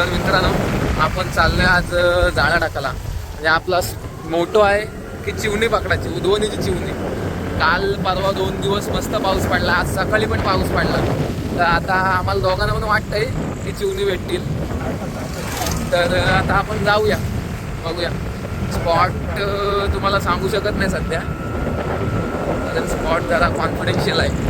तर मित्रांनो आपण चाललोय आज जाळा टाकायला. म्हणजे आपला मोटो आहे की चिवणी पकडायची, उधवणीची चिवणी. काल परवा 2 दिवस मस्त पाऊस पडला, आज सकाळी पण पाऊस पडला. तर आता आम्हाला दोघांना पण वाटतंय की चिवणी भेटतील. तर आता आपण जाऊया, बघूया. स्पॉट तुम्हाला सांगू शकत नाही सध्या, तर स्पॉट जरा कॉन्फिडेन्शियल आहे.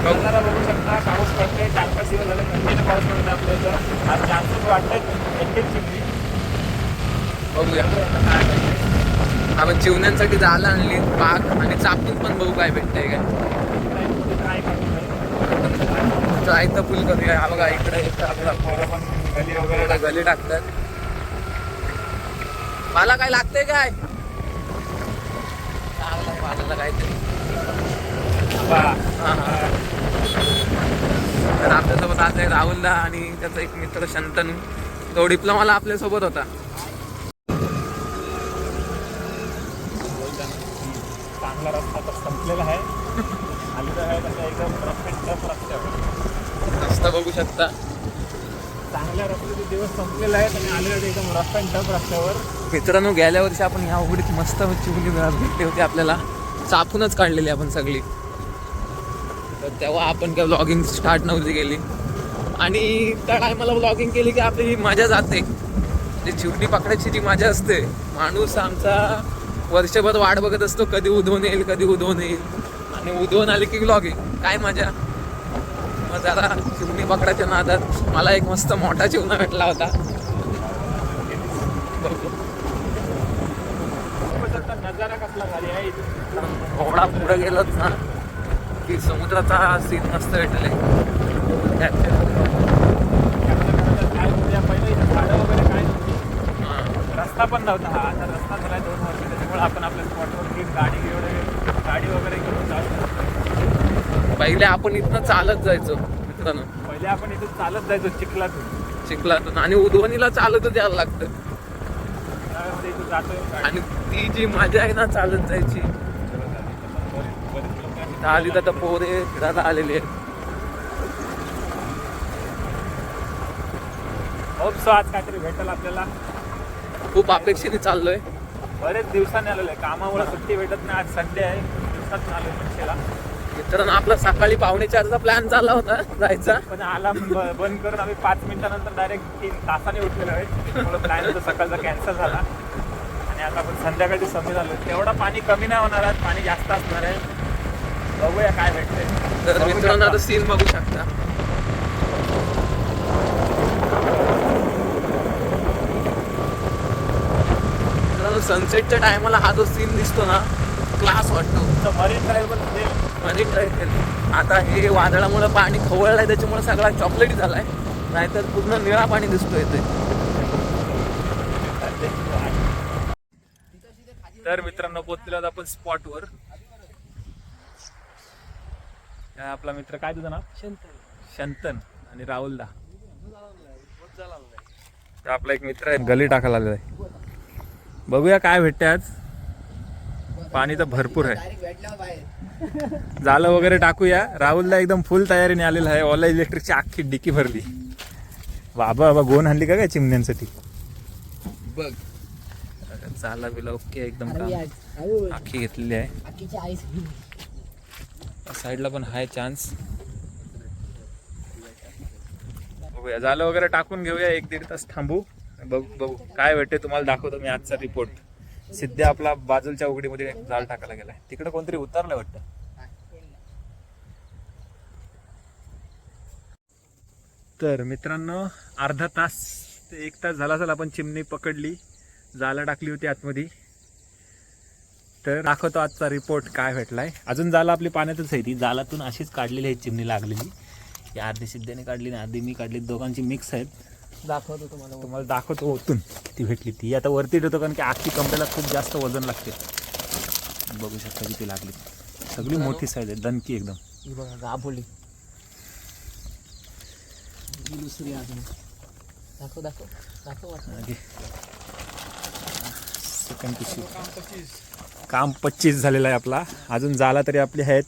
बघू शकता पाऊस पडतोय, 4-5 दिवस झाले कंटिन्यू पाऊस पडतो आपल्या इथं. आज जास्त वाटतंय एकच चिमणी. बघूया आपण चिवण्यांसाठी जायला आणली पाक आणि चापून पण बघू काय भेटतंय काय. ट्राय तर फुल करूया. हा बघा इकडे गली वगैरे गली टाकतात. मला काय लागतंय काय पालाला काहीतरी. तर आपल्यासोबत आज आहे राहुलदा आणि त्याचा एक मित्र शंतनू. तो डिप्लोमाला आपल्यासोबत होता. चांगला रस्ता तर संपलेला आहे. आलेला आहे तसं एकदम टफ रस्त्यावर. रस्ता बघू शकता. चांगल्या रस्त्याचे दिवस संपलेला आहे आणि आलेलं एकदम रफ अँड टफ रस्त्यावर. मित्रांनो गेल्या वर्षी आपण ह्या उघडीत मस्त चिवली भेटली होती, आपल्याला चापूनच काढलेली आपण सगळी. तर तेव्हा आपण काय व्लॉगिंग स्टार्ट नव्हती केली आणि त्या टायमाला व्लॉगिंग केली की आपली मजा जाते. जी चिवडी पकडायची जी मजा असते, माणूस आमचा वर्षभर वाट बघत असतो कधी उधवून येईल, कधी उधवून येईल. आणि उधवून आली की व्लॉगिंग काय मजा. मग जरा चिवडी पकडायच्या नादात मला एक मस्त मोठा चिवणा भेटला होता. नजारा कसला भारी आहे. थोडा पुढे गेलोच ना की समुद्राचा सीन मस्त भेटले. पहिले झाडं वगैरे काय नव्हती, रस्ता पण नव्हता. हा आता रस्ता झाला 2 वर्ष. त्याच्यामुळे आपण आपल्या स्पॉटवर गाडी वगैरे घेऊन जातो. पहिले आपण इथनं चालत जायचो मित्रांनो. पहिले आपण इथून चालत जायचो चिखलातून आणि उधवणीला चालतच यायला लागतं. इथून जातो आणि ती जी मजा आहे ना चालत जायची. आली तर पोरे फिरायला आलेली आहे. आज काहीतरी भेटेल आपल्याला. खूप अपेक्षेने चाललोय. बरेच दिवसांनी आलेलो आहे, कामामुळे सुट्टी भेटत नाही. आज संडे आहे, दिवसातून आलोय पक्षीला. मित्रांनो आपला सकाळी 4:45चा प्लॅन झाला होता जायचा, पण अलार्म बंद करून आम्ही 5 मिनिटानंतर डायरेक्ट 3 तासाने उठलेलो आहे. त्यामुळे प्लॅन होता सकाळचा कॅन्सल झाला आणि आता आपण संध्याकाळची समी झालो. तेवढा पाणी कमी नाही होणार आहे, पाणी जास्त असणार आहे. बघूया काय भेटतंय. तर मित्रांनो आता सीन बघू शकता. मित्रांनो सनसेटच्या टायमाला हा जो सीन दिसतो ना, क्लास वाटतो. Marine drive marine drive. आता हे वादळामुळे पाणी खवळलंय, त्याच्यामुळे सगळा चॉकलेटी झालाय, नाहीतर पूर्ण निळा पाणी दिसतोय ते. तर मित्रांनो पोहोचलो आपण स्पॉटवर. आपला मित्र, काय तुझं नाव? शंतन आणि राहुलदा. तर आपला एक मित्र आहे, गली टाकायला आलेला आहे. बघूया काय भेटते आज. पाणी तर भरपूर आहे. जालं वगैरे टाकूया. राहुलदा एकदम फुल तयारीने आलेला आहे. ओला इलेक्ट्रिकची अख्खी डिकी भरली. बाबा गोन आणली का काय चिमण्यांसाठी. बघ चाला बिला ओके एकदम आखी घेतलेली आहे. साईडला पण हाय चान्स. बघूया जालं वगैरे टाकून घेऊया. 1-1.5 तास थांबू. बघू काय भेटते तुम्हाला दाखवतो मी आजचा रिपोर्ट. सिद्ध्या आपला बाजूच्या उघडीमध्ये जाळ टाकायला गेलाय. तिकडे कोणतरी उतरलं वाटतं. तर मित्रांनो अर्धा तास ते 1 तास झाला असेल आपण चिमणी पकडली, जाळं टाकली होती आतमध्ये. तर दाखवतो आजचा रिपोर्ट काय भेटलाय. अजून जाळं आपली पाण्यातच आहे. ती जाळातून अशीच काढलेली आहे चिमणी लागलेली. ही अर्धी सिद्ध्याने काढली आणि अर्धी मी काढली, दोघांची मिक्स आहेत. दाखवतो तुम्हाला दाखवतो ओतून किती भेटली. ती आता वरती ठेवतो कारण की आखी कमरेला खूप जास्त वजन लागते. बघू शकता किती लागली. सगळी मोठी साईज आहे, दणकी एकदम. बघा गाभोली. दुसरी दाखव. सेकंड पिशवी. काम 25 झालेलं आहे आपला. अजून जाला तरी आपली आहेत.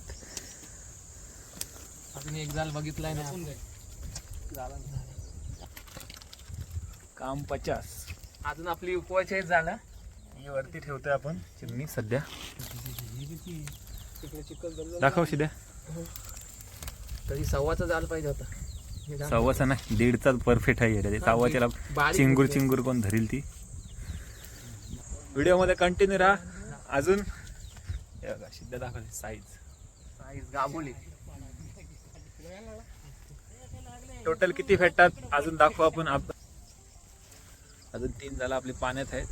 अजून एक जाल बघितलाय ना. काम 50. अजून आपली उपवास आहे झाला. ही वरती ठेवतोय आपण चिमणी सध्या. दाखव शिद्या. तरी 1.25चा जाल पाहिजे होता. 1.25 नाही 1.5चा परफेक्ट आहे रे. 1.25ला बारीक चिंगूर होते. चिंगूर कोण धरील ती. व्हिडिओ मध्ये कंटिन्यू राहा. अजून हे बघा शिद्या दाखवली साईज गाबोली. टोटल किती भेटतात अजून दाखवू आपण. अजून 3 झाला आपले पाण्यात आहेत.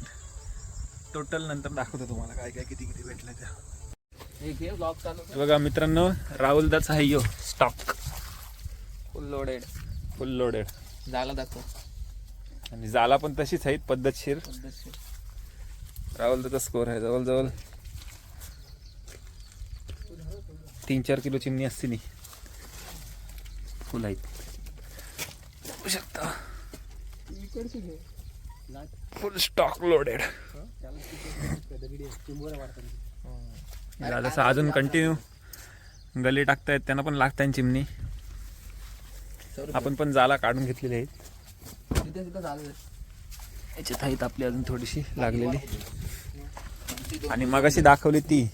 टोटल नंतर दाखवतो तुम्हाला काय काय किती किती भेटलं त्या. एक हे ब्लॉग चालू हे बघा मित्रांनो राहुलदाचा आहे यो स्टॉक. फुल लोडेड झाला दाखव. आणि जाला पण तशीच आहेत पद्धतशीर. राहुलदाचा स्कोर आहे जवळजवळ 3-4 किलो चिमणी असते नी. फुल आहेत बघू शकता. फुल स्टॉक लोडेड. जसं अजून कंटिन्यू गली टाकतायत त्यांना पण लागताय चिमणी. आपण पण जाला काढून घेतलेली आहेत. याच्यात आहेत आपली अजून थोडीशी लागलेली. आणि मगाशी दाखवली ती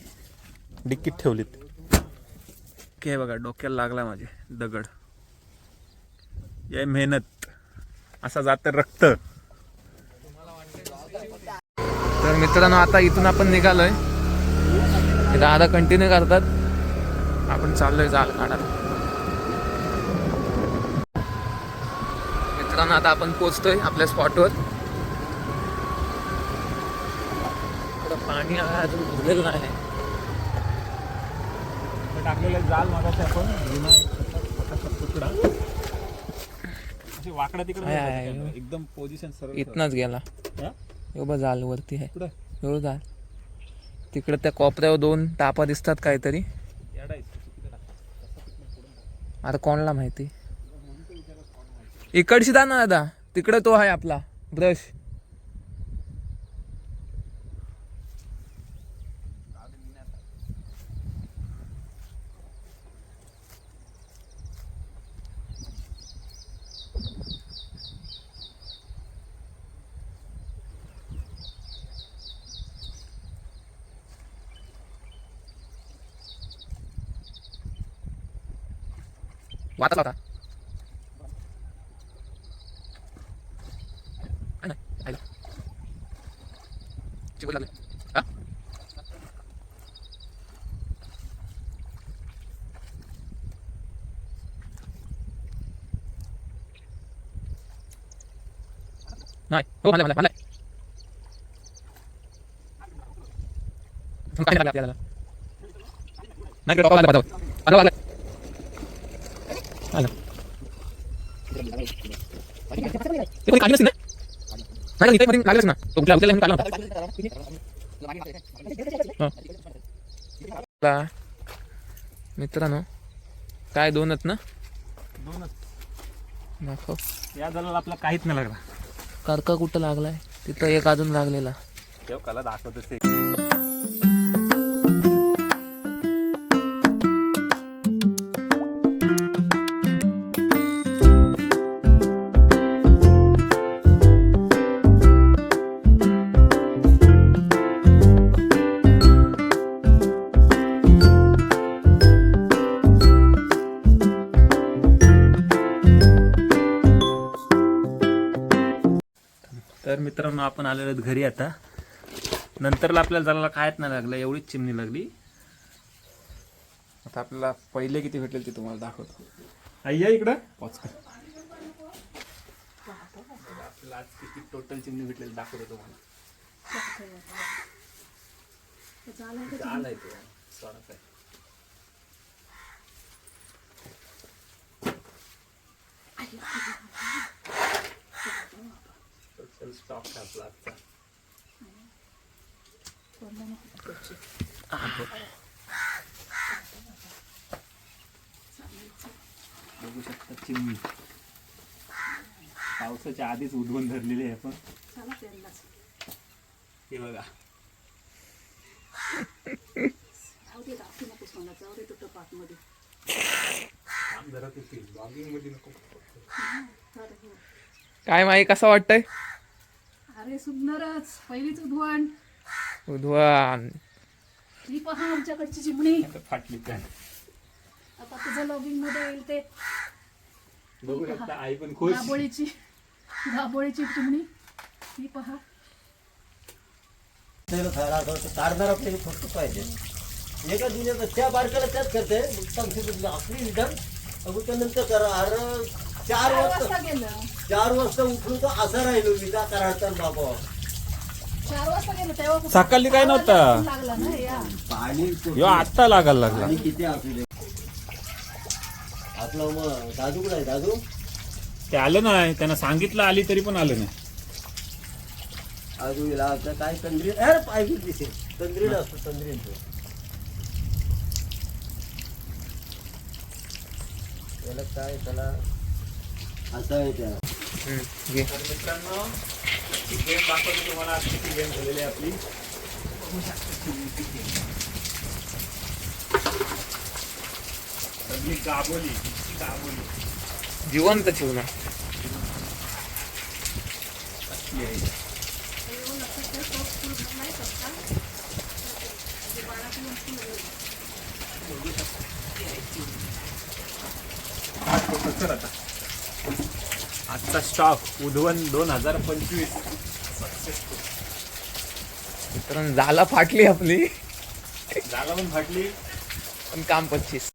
डिक्कीत ठेवलीत. हे बघा डोक्याला लागला माझे दगड. या मेहनत असा जात रक्त. तर मित्रांनो आता इथून आपण निघालोय. दादा कंटिन्यू करतात. आपण चाललोय जाल काढायला. मित्रांनो आता आपण पोचतोय आपल्या स्पॉटवर. थोडं पाणी अजून भरलेलं नाही. टाकलेलं जाल मागाशी आपण तुकडा वाकडा तिकडे एकदम पोझिशन सरळ. इथनच गेला. एवढं जाल वरती आहे. कुठं एवढं जाल तिकडे त्या कोपऱ्यावर 2 टापा दिसतात काहीतरी. आता कोणाला माहिती. इकडची जा ना दादा. तिकडे तो आहे आपला ब्रश. वाटत होता. नाही हो मला काय लागलं आपल्याला. नाही डोका लागला आलं आलं आलं. ते कोणी काढली नसती ना. नाही इथे मध्ये लागलंच ना. तो कुठला उचलला म्हणून काढला होता. मित्रांनो काय 2च ना. 2च दाखव. या झाला आपला काहीच नाही लागला. कारका कुठं लागलाय. तिथं एक अजून लागलेला. तेव्हा कला दाखवतच ते. तर मित्रांनो आपण आलेलो आहोत घरी आता. नंतरला आपल्याला जायला कायच नाही लागलं. एवढीच चिमणी लागली. आता आपल्याला पहिले किती भेटले ते तुम्हाला दाखवतो. या इकडं पॉच कर. आपल्याला आज किती टोटल चिमणी भेटलेली दाखवतो तुम्हाला. आलाय तो सोडा काय. स्टॉक आपला आजचा. बघू शकता चिमणी पावसाच्या आधीच उडवून धरलेली आहे. आपण हे बघा काय माही कसं वाटतंय अरे सुंदरच पहिलीच उधवण. उद्वान ही पहा आमच्याकडची चिमणी. फाटली काय आता तुझं लॉगिंग मध्ये येईल ते बघू शकता आई पण खुश. दाबोळीची चिमणी. ही पहा. तारदार आपल्याला फक्त पाहिजे. एका दुनियाचा त्या बारकाला त्याच करते आपली विधान त्यानंतर करा. अरे 4 वाजता गेलं 4 वाजता उठलो तर असा राहिलो विजा कराडचा बाबा. 4 वाजता गेलं तेव्हा कुठं? सकाळी काय नव्हतं. लागला ना या. पाणी यो आत्ता लागायला लागला. पाणी किती असू दे. आपलं मग दादू कुठं आहे दादू? ते आलं नाही, त्यांना सांगितलं आली तरी पण आलं नाही. दादू गेला आता काय तंद्री अरे पाहिजे दिसेल तंद्रीड असतो तंद्रीड. त्याला काय त्याला असं आहे त्या. तर मित्रांनो गेम दाखवतो तुम्हाला आज किती गेम झालेली आहे आपली. सगळी गाबोली गाबोली जिवंत चिवणा. असली आहे. तर आता आजचा स्टॉक उधवन 2025 सक्सेसफुल. मित्रांनो झाला फाटली आपली झाला पण फाटली. पण काम 25.